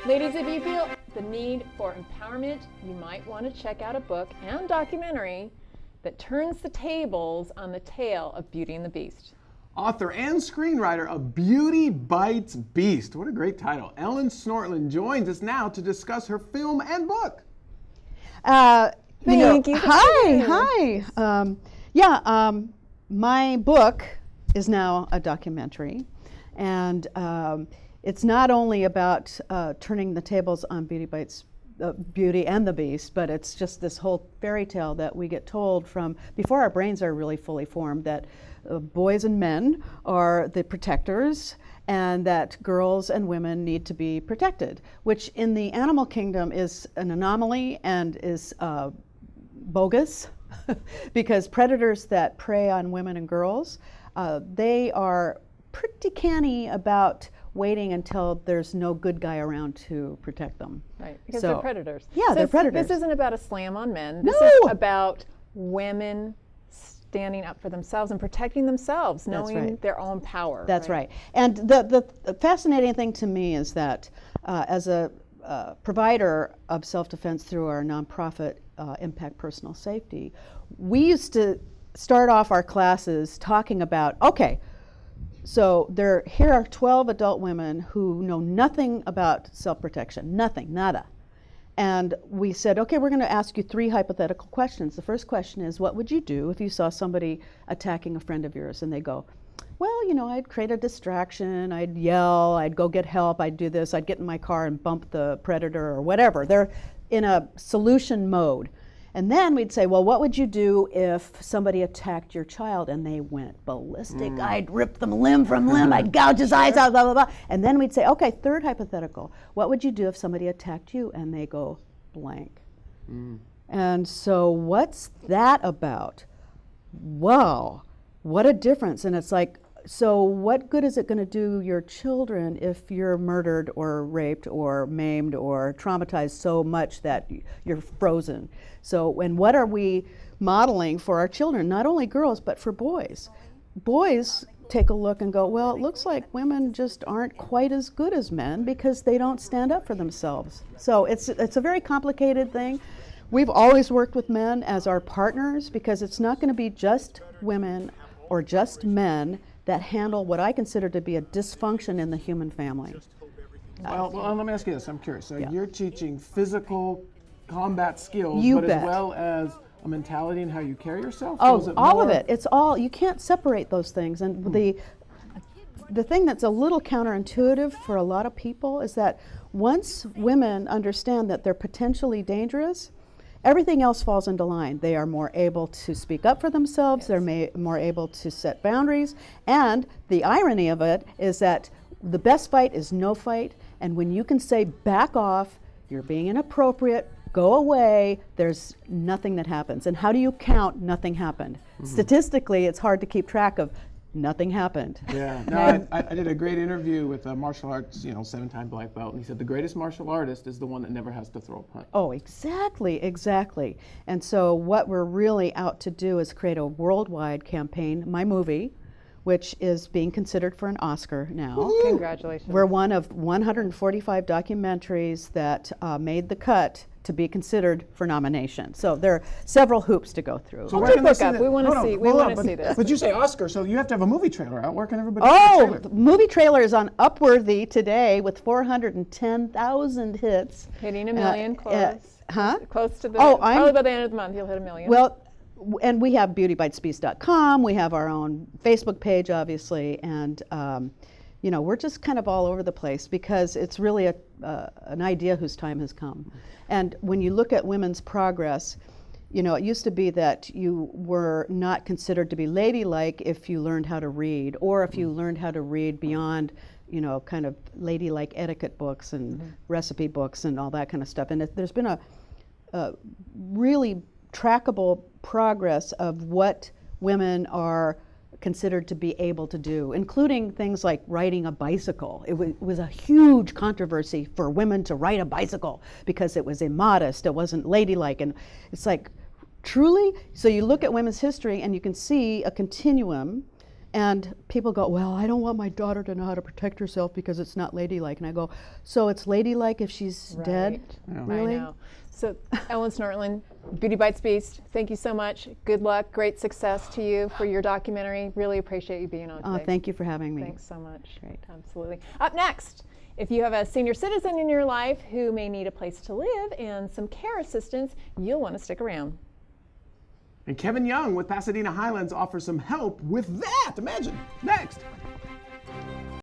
Ladies, if you feel the need for empowerment, you might want to check out a book and documentary that turns the tables on the tale of Beauty and the Beast. Author and screenwriter of Beauty Bites Beast. What a great title. Ellen Snortland joins us now to discuss her film and book. Thank you. Hi. My book is now a documentary, and it's not only about turning the tables on Beauty and the Beast, but it's just this whole fairy tale that we get told from before our brains are really fully formed, that boys and men are the protectors and that girls and women need to be protected, which in the animal kingdom is an anomaly and is bogus because predators that prey on women and girls, they are pretty canny about waiting until there's no good guy around to protect them. Right, because they're predators. Yeah, so they're predators. This isn't about a slam on men. This is about women standing up for themselves and protecting themselves, knowing their own power. That's right. And the fascinating thing to me is that as a provider of self-defense through our nonprofit Impact Personal Safety, we used to start off our classes talking about, okay, so here are 12 adult women who know nothing about self-protection, nothing, nada. And we said, okay, we're going to ask you 3 hypothetical questions. The first question is, what would you do if you saw somebody attacking a friend of yours? And they go, well, I'd create a distraction, I'd yell, I'd go get help, I'd do this, I'd get in my car and bump the predator or whatever. They're in a solution mode. And then we'd say, well, what would you do if somebody attacked your child? And they went ballistic. I'd rip them limb from limb. I'd gouge his eyes out, blah, blah, blah. And then we'd say, okay, third hypothetical. What would you do if somebody attacked you? And they go blank. And so what's that about? Wow, what a difference. And it's like, so what good is it going to do your children if you're murdered or raped or maimed or traumatized so much that you're frozen? So, and what are we modeling for our children? Not only girls, but for boys. Boys take a look and go, well, it looks like women just aren't quite as good as men because they don't stand up for themselves. So it's a very complicated thing. We've always worked with men as our partners because it's not going to be just women or just men that handle what I consider to be a dysfunction in the human family. Well, let me ask you this. I'm curious. So you're teaching physical combat skills, You but bet. as well as a mentality and how you carry yourself? Oh, all of it. It's all, you can't separate those things. And the thing that's a little counterintuitive for a lot of people is that once women understand that they're potentially dangerous, everything else falls into line. They are more able to speak up for themselves, they're more able to set boundaries, and the irony of it is that the best fight is no fight, and when you can say back off, you're being inappropriate, go away, there's nothing that happens. And how do you count nothing happened? Statistically, it's hard to keep track of nothing happened. Yeah, no, I did a great interview with a martial arts, 7-time black belt, and he said the greatest martial artist is the one that never has to throw a punch. Oh, exactly. And so what we're really out to do is create a worldwide campaign, my movie, which is being considered for an Oscar now. Woo-hoo. Congratulations. We're one of 145 documentaries that made the cut to be considered for nomination. So there are several hoops to go through. So Hold your book up. We want to see. We want to see this. But you say Oscar, so you have to have a movie trailer out. Where can everybody see the trailer? The movie trailer is on Upworthy today with 410,000 hits. Hitting a million close. Close to the, Oh, probably by the end of the month you'll hit 1 million. Well, and we have beautybitesbeast.com. We have our own Facebook page, obviously, and we're just kind of all over the place because it's really an idea whose time has come. And when you look at women's progress, it used to be that you were not considered to be ladylike if you learned how to read, or if you learned how to read beyond, kind of ladylike etiquette books and recipe books and all that kind of stuff. And there's been a really trackable progress of what women are considered to be able to do, including things like riding a bicycle. It was a huge controversy for women to ride a bicycle because it was immodest, it wasn't ladylike, and it's like, truly? So you look at women's history and you can see a continuum And people go, well, I don't want my daughter to know how to protect herself because it's not ladylike. And I go, so it's ladylike if she's dead? Right. Really? I know. So, Ellen Snortland, Beauty Bites Beast, thank you so much. Good luck, great success to you for your documentary. Really appreciate you being on today. Thank you for having me. Thanks so much. Great. Absolutely. Up next, if you have a senior citizen in your life who may need a place to live and some care assistance, you'll want to stick around. And Kevin Young with Pasadena Highlands offers some help with that. Imagine. Next.